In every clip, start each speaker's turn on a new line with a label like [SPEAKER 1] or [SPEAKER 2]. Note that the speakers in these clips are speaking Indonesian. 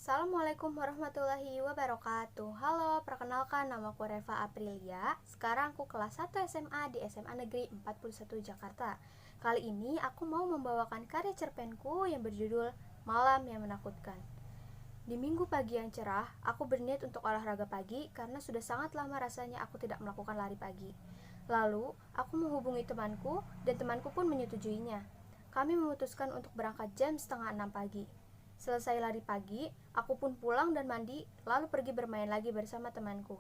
[SPEAKER 1] Assalamualaikum warahmatullahi wabarakatuh. Halo, perkenalkan namaku Reva Aprilia. Sekarang aku kelas 1 SMA di SMA Negeri 41 Jakarta. Kali ini aku mau membawakan karya cerpenku yang berjudul Malam yang Menakutkan. Di minggu pagi yang cerah, aku berniat untuk olahraga pagi karena sudah sangat lama rasanya aku tidak melakukan lari pagi. Lalu, aku menghubungi temanku dan temanku pun menyetujuinya. Kami memutuskan untuk berangkat jam setengah 6 pagi. Selesai lari pagi, aku pun pulang dan mandi, lalu pergi bermain lagi bersama temanku.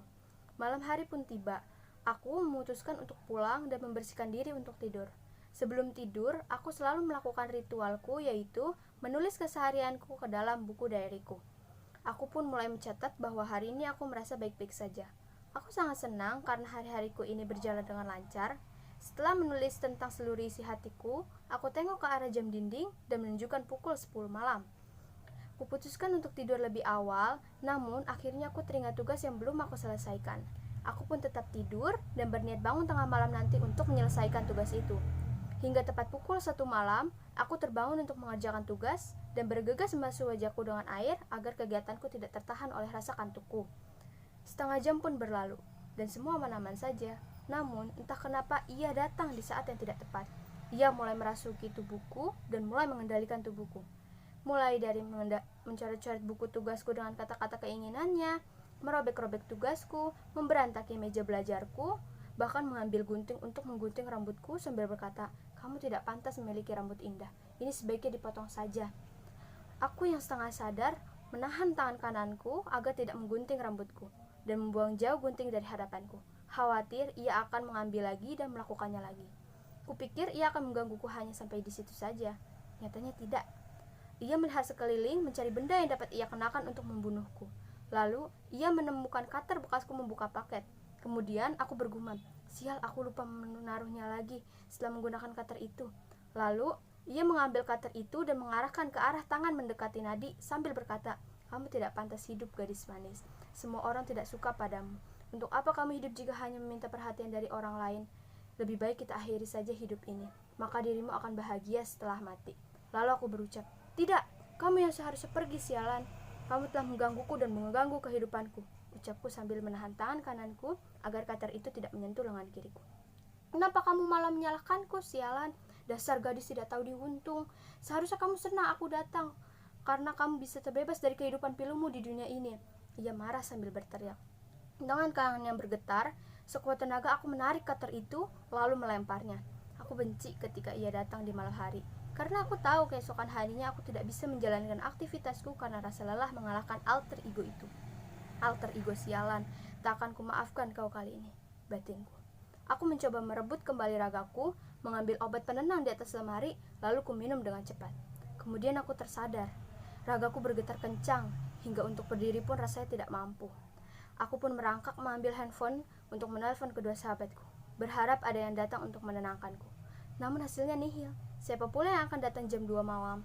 [SPEAKER 1] Malam hari pun tiba. Aku memutuskan untuk pulang dan membersihkan diri untuk tidur. Sebelum tidur, aku selalu melakukan ritualku, yaitu menulis keseharianku ke dalam buku diariku. Aku pun mulai mencatat bahwa hari ini aku merasa baik-baik saja. Aku sangat senang karena hari-hariku ini berjalan dengan lancar. Setelah menulis tentang seluruh isi hatiku, aku tengok ke arah jam dinding dan menunjukkan pukul 10 malam. Kuputuskan untuk tidur lebih awal, namun akhirnya aku teringat tugas yang belum aku selesaikan. Aku pun tetap tidur dan berniat bangun tengah malam nanti untuk menyelesaikan tugas itu. Hingga tepat pukul 1 malam, aku terbangun untuk mengerjakan tugas dan bergegas membasuh wajahku dengan air agar kegiatanku tidak tertahan oleh rasa kantukku. Setengah jam pun berlalu, dan semua aman-aman saja. Namun, entah kenapa ia datang di saat yang tidak tepat. Ia mulai merasuki tubuhku dan mulai mengendalikan tubuhku. Mulai dari mencoret-coret buku tugasku dengan kata-kata keinginannya, merobek-robek tugasku, memberantaki meja belajarku, bahkan mengambil gunting untuk menggunting rambutku sambil berkata, "Kamu tidak pantas memiliki rambut indah. Ini sebaiknya dipotong saja." Aku yang setengah sadar menahan tangan kananku agar tidak menggunting rambutku dan membuang jauh gunting dari hadapanku. Khawatir ia akan mengambil lagi dan melakukannya lagi. Kupikir ia akan menggangguku hanya sampai di situ saja. Nyatanya tidak. Ia melihat sekeliling mencari benda yang dapat ia kenakan untuk membunuhku. Lalu, ia menemukan cutter bekasku membuka paket. Kemudian, aku bergumam, "Sial, aku lupa menaruhnya lagi setelah menggunakan cutter itu." Lalu, ia mengambil cutter itu dan mengarahkan ke arah tangan mendekati nadi sambil berkata, "Kamu tidak pantas hidup, gadis manis. Semua orang tidak suka padamu. Untuk apa kamu hidup jika hanya meminta perhatian dari orang lain? Lebih baik kita akhiri saja hidup ini. Maka dirimu akan bahagia setelah mati." Lalu aku berucap, "Tidak, kamu yang seharusnya pergi, sialan. Kamu telah menggangguku dan mengganggu kehidupanku," ucapku sambil menahan tangan kananku agar cutter itu tidak menyentuh lengan kiriku. "Kenapa kamu malah menyalahkanku, sialan? Dasar gadis tidak tahu diuntung. Seharusnya kamu senang aku datang, karena kamu bisa terbebas dari kehidupan pilumu di dunia ini." Ia marah sambil berteriak. Dengan tangan yang bergetar, sekuat tenaga aku menarik cutter itu, lalu melemparnya. Aku benci ketika ia datang di malam hari, karena aku tahu keesokan harinya aku tidak bisa menjalankan aktivitasku karena rasa lelah mengalahkan alter ego itu. Alter ego sialan, tak akan kumaafkan kau kali ini, batinku. Aku mencoba merebut kembali ragaku, mengambil obat penenang di atas lemari, lalu kuminum dengan cepat. Kemudian aku tersadar. Ragaku bergetar kencang, hingga untuk berdiri pun rasanya tidak mampu. Aku pun merangkak mengambil handphone untuk menelpon kedua sahabatku, berharap ada yang datang untuk menenangkanku. Namun hasilnya nihil. Siapa pula yang akan datang jam 2 malam?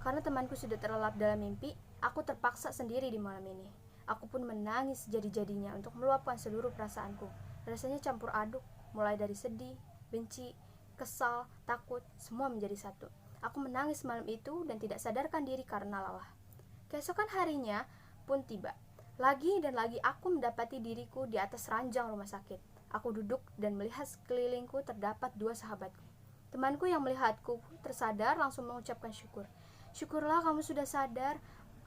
[SPEAKER 1] Karena temanku sudah terlelap dalam mimpi, aku terpaksa sendiri di malam ini. Aku pun menangis jadi-jadinya untuk meluapkan seluruh perasaanku. Rasanya campur aduk, mulai dari sedih, benci, kesal, takut, semua menjadi satu. Aku menangis malam itu dan tidak sadarkan diri karena lelah. Keesokan harinya pun tiba. Lagi dan lagi aku mendapati diriku di atas ranjang rumah sakit. Aku duduk dan melihat sekelilingku terdapat dua sahabatku. Temanku yang melihatku tersadar langsung mengucapkan syukur. "Syukurlah kamu sudah sadar."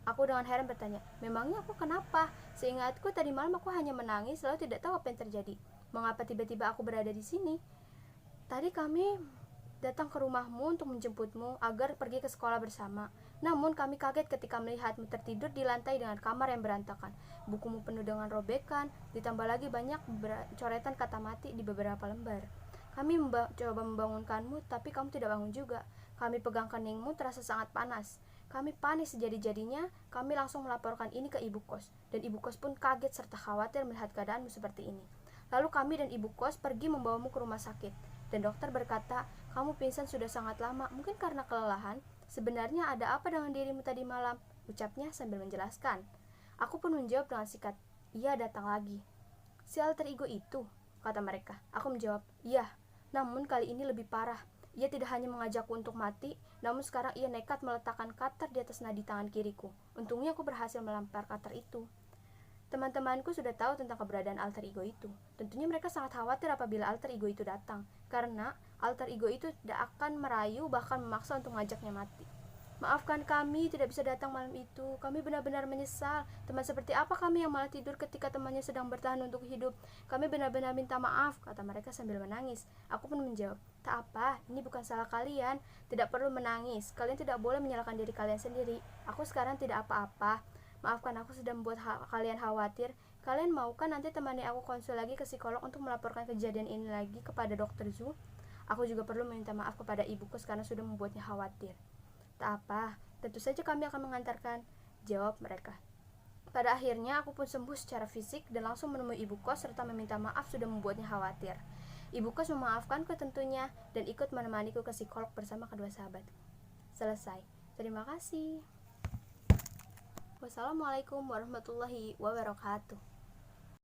[SPEAKER 1] Aku dengan heran bertanya, "Memangnya aku kenapa? Seingatku tadi malam aku hanya menangis lalu tidak tahu apa yang terjadi. Mengapa tiba-tiba aku berada di sini? Tadi kami datang ke rumahmu untuk menjemputmu agar pergi ke sekolah bersama. Namun kami kaget ketika melihatmu tertidur di lantai dengan kamar yang berantakan. Bukumu penuh dengan robekan, ditambah lagi banyak coretan kata mati di beberapa lembar. Kami coba membangunkanmu, tapi kamu tidak bangun juga. Kami pegang keningmu terasa sangat panas. Kami panik sejadi-jadinya. Kami langsung melaporkan ini ke ibu kos, dan ibu kos pun kaget serta khawatir melihat keadaanmu seperti ini. Lalu kami dan ibu kos pergi membawamu ke rumah sakit, dan dokter berkata, kamu pingsan sudah sangat lama, mungkin karena kelelahan. Sebenarnya ada apa dengan dirimu tadi malam? Ucapnya sambil menjelaskan. Aku pun menjawab dengan sikat, ia datang lagi. Si alter ego itu, kata mereka. Aku menjawab, iya. Namun kali ini lebih parah. Ia tidak hanya mengajakku untuk mati, namun sekarang ia nekat meletakkan cutter di atas nadi tangan kiriku. Untungnya aku berhasil melempar cutter itu. Teman-temanku sudah tahu tentang keberadaan alter ego itu. Tentunya mereka sangat khawatir apabila alter ego itu datang, karena alter ego itu tidak akan merayu bahkan memaksa untuk mengajaknya mati. Maafkan kami tidak bisa datang malam itu. Kami benar-benar menyesal. Teman seperti apa kami yang malah tidur ketika temannya sedang bertahan untuk hidup? Kami benar-benar minta maaf, kata mereka sambil menangis. Aku pun menjawab, tak apa, ini bukan salah kalian. Tidak perlu menangis. Kalian tidak boleh menyalahkan diri kalian sendiri. Aku sekarang tidak apa-apa. Maafkan aku sudah membuat kalian khawatir. Kalian mau kan nanti temani aku konsul lagi ke psikolog untuk melaporkan kejadian ini lagi kepada dokter Zhu? Aku juga perlu meminta maaf kepada ibuku karena sudah membuatnya khawatir. Tak apa, tentu saja kami akan mengantarkan, jawab mereka. Pada akhirnya aku pun sembuh secara fisik dan langsung menemui ibu kos serta meminta maaf sudah membuatnya khawatir. Ibu kos memaafkanku tentunya dan ikut menemaniku ke psikolog bersama kedua sahabat. Selesai. Terima kasih. Wassalamualaikum warahmatullahi wabarakatuh.